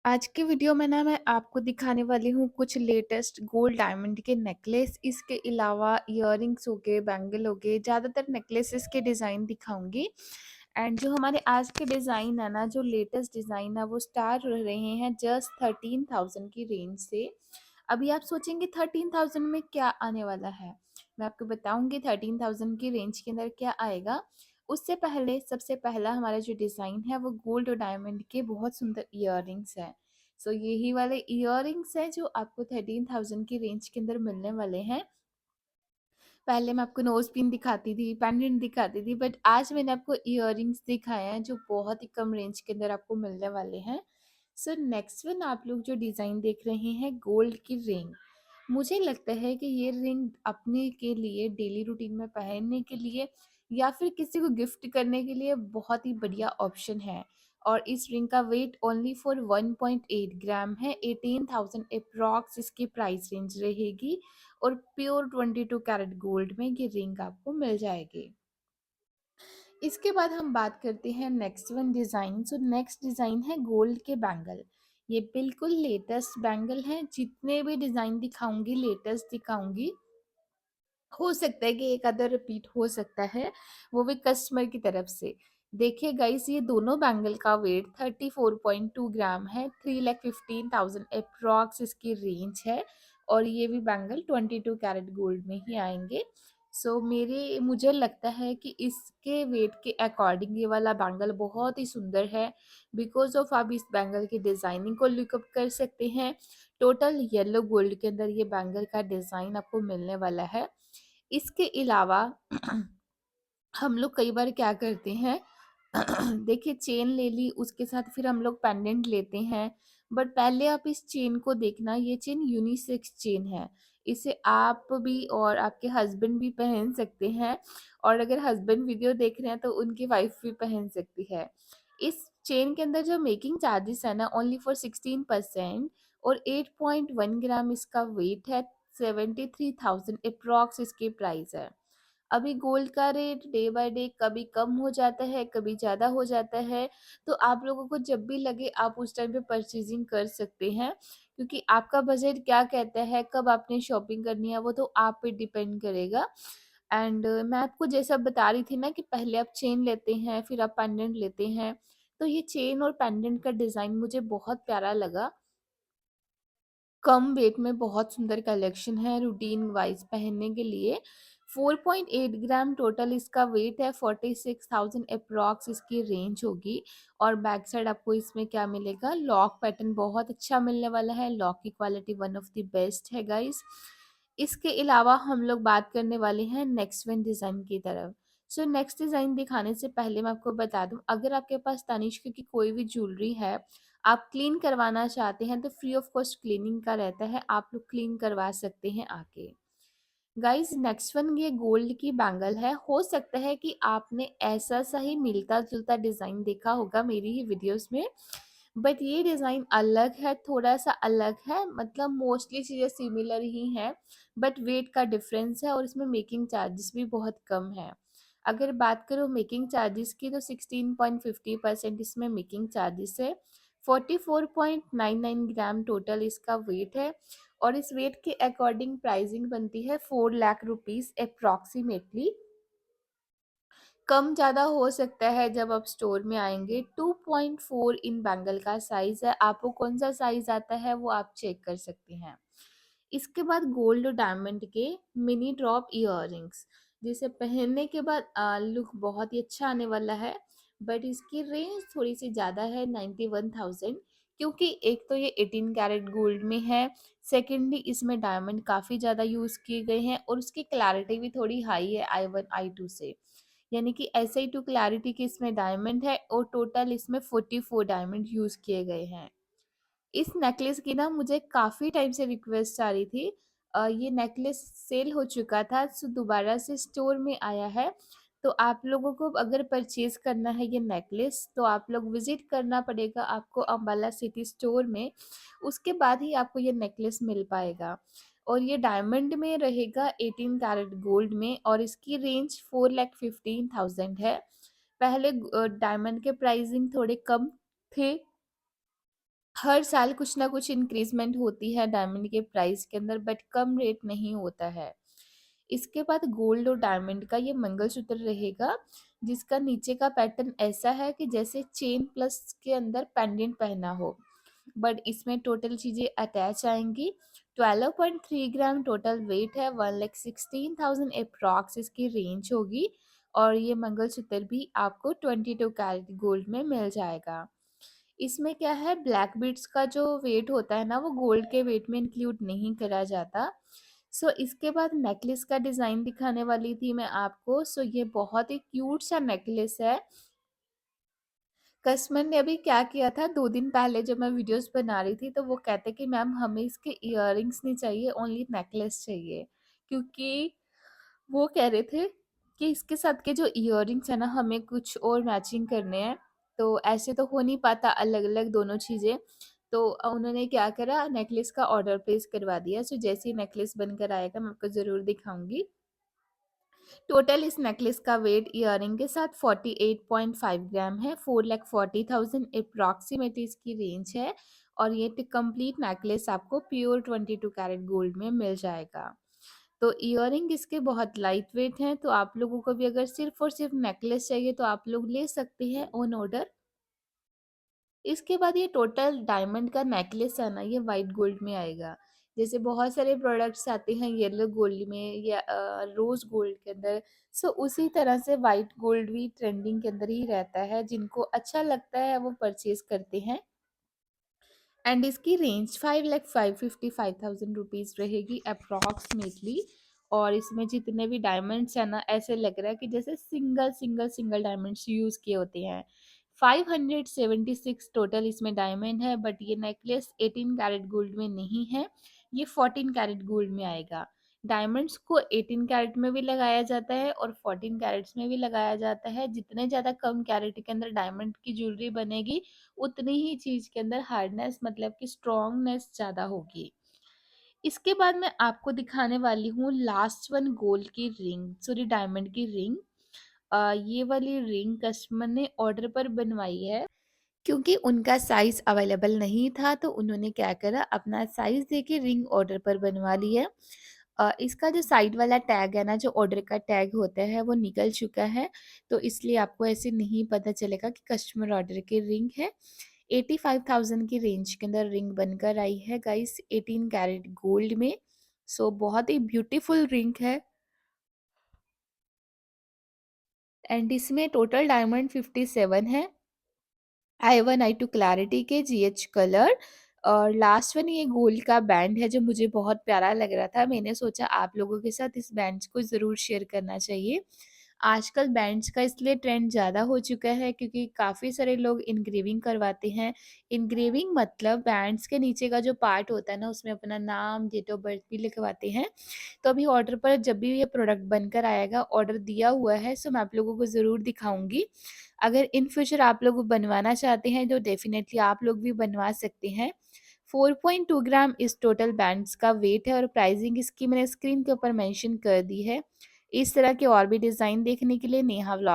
आज के वीडियो में ना मैं आपको दिखाने वाली हूँ कुछ लेटेस्ट गोल्ड डायमंड के नेकलेस। इसके अलावा इयररिंग्स हो गए, बैंगल हो गए, ज़्यादातर नेकलेसेस के डिज़ाइन दिखाऊंगी। एंड जो हमारे आज के डिज़ाइन है ना, जो लेटेस्ट डिज़ाइन है वो स्टार्ट हो रहे हैं जस्ट 13,000 की रेंज से। अभी आप सोचेंगे 13,000 में क्या आने वाला है, मैं आपको बताऊंगी 13,000 की रेंज के अंदर क्या आएगा। उससे पहले सबसे पहला हमारा जो डिज़ाइन है वो गोल्ड और डायमंड के बहुत सुंदर इयररिंग्स है। सो यही वाले इयररिंग्स हैं जो आपको 13,000 की रेंज के अंदर मिलने वाले हैं। पहले मैं आपको नोज पिन दिखाती थी, पेंडेंट दिखाती थी, बट आज मैंने आपको इयररिंग्स दिखाए हैं जो बहुत ही कम रेंज के अंदर आपको मिलने वाले हैं। सो नेक्स्ट वन आप लोग जो डिज़ाइन देख रहे हैं गोल्ड की रिंग। मुझे लगता है कि ये रिंग अपने के लिए डेली रूटीन में पहनने के लिए या फिर किसी को गिफ्ट करने के लिए बहुत ही बढ़िया ऑप्शन है। और इस रिंग का वेट ओनली फॉर 1.8 ग्राम है। 18,000 अप्रॉक्स इसकी प्राइस रेंज रहेगी और प्योर 22 कैरेट गोल्ड में ये रिंग आपको मिल जाएगी। इसके बाद हम बात करते हैं next one design. So next design है गोल्ड के बैंगल। ये बिल्कुल लेटेस्ट बैंगल हैं, जितने भी डिज़ाइन दिखाऊंगी लेटेस्ट दिखाऊंगी। हो सकता है कि एक आधा रिपीट हो सकता है, वो भी कस्टमर की तरफ से। देखिए गाइस, ये दोनों बैंगल का वेट 34.2 ग्राम है। 3,15,000 अप्रॉक्स इसकी रेंज है। और ये भी बैंगल 22 कैरेट गोल्ड में ही आएंगे। सो मेरे मुझे लगता है कि इसके वेट के अकॉर्डिंग ये वाला बैंगल बहुत ही सुंदर है। बिकॉज ऑफ आप इस बैंगल की डिज़ाइनिंग को लुकअप कर सकते हैं। टोटल येलो गोल्ड के अंदर ये बैंगल का डिज़ाइन आपको मिलने वाला है। इसके अलावा हम लोग कई बार क्या करते हैं देखिए, चेन ले ली, उसके साथ फिर हम लोग पेंडेंट लेते हैं। बट पहले आप इस चेन को देखना, ये चेन यूनिसेक्स चेन है। इसे आप भी और आपके हस्बैंड भी पहन सकते हैं। और अगर हस्बैंड वीडियो देख रहे हैं तो उनकी वाइफ भी पहन सकती है। इस चेन के अंदर जो मेकिंग चार्जेस है ना, ओनली फॉर 16%। और 8.1 ग्राम इसका वेट है। 73,000 अप्रॉक्स इसकी प्राइस है। अभी गोल्ड का रेट डे बाय डे कभी कम हो जाता है, कभी ज़्यादा हो जाता है। तो आप लोगों को जब भी लगे आप उस टाइम पे परचेजिंग कर सकते हैं, क्योंकि आपका बजट क्या कहता है, कब आपने शॉपिंग करनी है, वो तो आप पे डिपेंड करेगा। एंड मैं आपको जैसा बता रही थी ना कि पहले आप चेन लेते हैं फिर आप पेंडेंट लेते हैं। तो ये चेन और पेंडेंट का डिज़ाइन मुझे बहुत प्यारा लगा। कम वेट में बहुत सुंदर कलेक्शन है रूटीन वाइज पहनने के लिए। 4.8 ग्राम टोटल इसका वेट है। 46,000 अप्रॉक्स इसकी रेंज होगी। और बैक साइड आपको इसमें क्या मिलेगा, लॉक पैटर्न बहुत अच्छा मिलने वाला है। लॉक की quality one of the best है गाइस। इसके अलावा हम लोग बात करने वाले हैं नेक्स्ट वन डिज़ाइन की तरफ। सो नेक्स्ट डिज़ाइन दिखाने से पहले मैं आपको बता दूं, अगर आपके पास तनिष्क की कोई भी ज्वेलरी है, आप क्लीन करवाना चाहते हैं, तो फ्री ऑफ कॉस्ट क्लीनिंग का रहता है, आप लोग क्लीन करवा सकते हैं आके। गाइस, नेक्स्ट वन ये गोल्ड की बैंगल है। हो सकता है कि आपने ऐसा सा ही मिलता जुलता डिज़ाइन देखा होगा मेरी ही वीडियोस में, बट ये डिज़ाइन अलग है, थोड़ा सा अलग है। मतलब मोस्टली चीज़ें सिमिलर ही हैं, बट वेट का डिफरेंस है और इसमें मेकिंग चार्जेस भी बहुत कम है। अगर बात करो मेकिंग चार्जेस की, तो 16.50% इसमें मेकिंग चार्जेस है। 44.99 ग्राम टोटल इसका वेट है। और इस वेट के अकॉर्डिंग प्राइसिंग बनती है 4 लाख रुपीज़ अप्रॉक्सीमेटली। कम ज़्यादा हो सकता है जब आप स्टोर में आएंगे। 2.4 इन बैंगल का साइज़ है, आपको कौन सा साइज़ आता है वो आप चेक कर सकते हैं। इसके बाद गोल्ड और डायमंड के मिनी ड्रॉप इयररिंग्स, जिसे पहनने के बाद लुक बहुत ही अच्छा आने वाला है। बट इसकी रेंज थोड़ी सी ज़्यादा है, 91,000। क्योंकि एक तो ये 18 कैरेट गोल्ड में है, सेकेंडली इसमें डायमंड काफ़ी ज़्यादा यूज़ किए गए हैं और उसकी क्लैरिटी भी थोड़ी हाई है I1 I2 से। यानी कि SI2 क्लैरिटी की इसमें डायमंड है और टोटल इसमें 44 डायमंड यूज़ किए गए हैं। इस नेकलेस की ना मुझे काफ़ी टाइम से रिक्वेस्ट आ रही थी। ये नेकलेस सेल हो चुका था, सो दोबारा से स्टोर में आया है। तो आप लोगों को अगर परचेज करना है ये नेकलेस, तो आप लोग विजिट करना पड़ेगा आपको अम्बाला सिटी स्टोर में। उसके बाद ही आपको ये नेकलेस मिल पाएगा। और ये डायमंड में रहेगा, 18 कैरेट गोल्ड में, और इसकी रेंज 4,15,000 है। पहले डायमंड के प्राइसिंग थोड़े कम थे, हर साल कुछ ना कुछ इंक्रीज़मेंट होती है डायमंड के प्राइस के अंदर, बट कम रेट नहीं होता है। इसके बाद गोल्ड और डायमंड का ये मंगलसूत्र रहेगा, जिसका नीचे का पैटर्न ऐसा है कि जैसे चेन प्लस के अंदर पेंडेंट पहना हो, बट इसमें टोटल चीज़ें अटैच आएँगी। 12.3 ग्राम टोटल वेट है, 1,16,000 एप्रॉक्स इसकी रेंज होगी, और ये मंगलसूत्र भी आपको 22 कैरेट गोल्ड में मिल जाएगा। इसमें क्या है, ब्लैक बीड्स का जो वेट होता है ना, वो गोल्ड के वेट में इंक्लूड नहीं करा जाता। सो इसके बाद नेकलेस का डिज़ाइन दिखाने वाली थी मैं आपको। सो ये बहुत ही क्यूट सा नेकलेस है। कस्टमर ने अभी क्या किया था, 2 दिन पहले जब मैं वीडियोज़ बना रही थी, तो वो कहते कि मैम हमें इसके इयररिंग्स नहीं चाहिए, ओनली नेकलेस चाहिए। क्योंकि वो कह रहे थे कि इसके साथ के जो इयररिंग्स है ना, हमें कुछ और मैचिंग करने हैं, तो ऐसे तो हो नहीं पाता अलग-अलग दोनों चीज़ें। तो उन्होंने क्या करा, नेकलेस का ऑर्डर प्लेस करवा दिया। सो जैसे ही नेकलेस बनकर आएगा मैं आपको ज़रूर दिखाऊँगी। टोटल इस नेकलेस का वेट इयररिंग के साथ 48.5 ग्राम है। 4,40,000 अप्रॉक्सीमेटली इसकी रेंज है, और ये कंप्लीट नेकलेस आपको प्योर 22 कैरेट गोल्ड में मिल जाएगा। तो इयररिंग इसके बहुत लाइट वेट हैं, तो आप लोगों को भी अगर सिर्फ और सिर्फ नेकलेस चाहिए तो आप लोग ले सकते हैं ऑन ऑर्डर। इसके बाद ये टोटल डायमंड का नेकलेस है ना, ये वाइट गोल्ड में आएगा। जैसे बहुत सारे प्रोडक्ट्स आते हैं येलो गोल्ड में या रोज़ गोल्ड के अंदर। सो उसी तरह से वाइट गोल्ड भी ट्रेंडिंग के अंदर ही रहता है, जिनको अच्छा लगता है वो परचेज़ करते हैं। एंड इसकी रेंज 5,55,000 रुपीज़ रहेगी अप्रॉक्सीमेटली। और इसमें जितने भी डायमंड्स हैं ना, ऐसे लग रहा है कि जैसे सिंगल डायमंड्स यूज़ किए होते हैं। 576 टोटल इसमें डायमंड है, बट ये नेकलेस 18 कैरेट गोल्ड में नहीं है, ये 14 कैरेट गोल्ड में आएगा। डायमंड्स को 18 कैरेट में भी लगाया जाता है और 14 कैरेट्स में भी लगाया जाता है। जितने ज़्यादा कम कैरेट के अंदर डायमंड की ज्वेलरी बनेगी, उतनी ही चीज़ के अंदर हार्डनेस मतलब कि स्ट्रॉन्गनेस ज़्यादा होगी। इसके बाद मैं आपको दिखाने वाली हूँ लास्ट वन, गोल्ड की रिंग, सॉरी डायमंड की रिंग। ये वाली रिंग कस्टमर ने ऑर्डर पर बनवाई है। क्योंकि उनका साइज़ अवेलेबल नहीं था, तो उन्होंने क्या करा, अपना साइज़ देके रिंग ऑर्डर पर बनवा ली है। इसका जो साइड वाला टैग है ना, जो ऑर्डर का टैग होता है, वो निकल चुका है, तो इसलिए आपको ऐसे नहीं पता चलेगा कि कस्टमर ऑर्डर की रिंग है। 85,000 की रेंज के अंदर रिंग बनकर आई है गाइस, 18 कैरेट गोल्ड में। सो बहुत ही ब्यूटीफुल रिंग है। एंड इसमें टोटल डायमंड 57 है। I1 I2 क्लैरिटी के GH कलर। और लास्ट वन ये गोल्ड का बैंड है, जो मुझे बहुत प्यारा लग रहा था। मैंने सोचा आप लोगों के साथ इस बैंड्स को ज़रूर शेयर करना चाहिए। आजकल बैंड्स का इसलिए ट्रेंड ज़्यादा हो चुका है, क्योंकि काफ़ी सारे लोग इनग्रेविंग करवाते हैं। इनग्रेविंग मतलब बैंड्स के नीचे का जो पार्ट होता है ना, उसमें अपना नाम, डेट ऑफ बर्थ भी लिखवाते हैं। तो अभी ऑर्डर पर जब भी ये प्रोडक्ट बनकर आएगा, ऑर्डर दिया हुआ है, सो मैं आप लोगों को ज़रूर दिखाऊँगी। अगर इन फ्यूचर आप लोग बनवाना चाहते हैं, तो डेफ़िनेटली आप लोग भी बनवा सकते हैं। 4.2 ग्राम इस टोटल बैंड्स का वेट है, और प्राइसिंग इसकी मैंने स्क्रीन के ऊपर मेंशन कर दी है। इस तरह के और भी डिज़ाइन देखने के लिए नेहा व्लॉग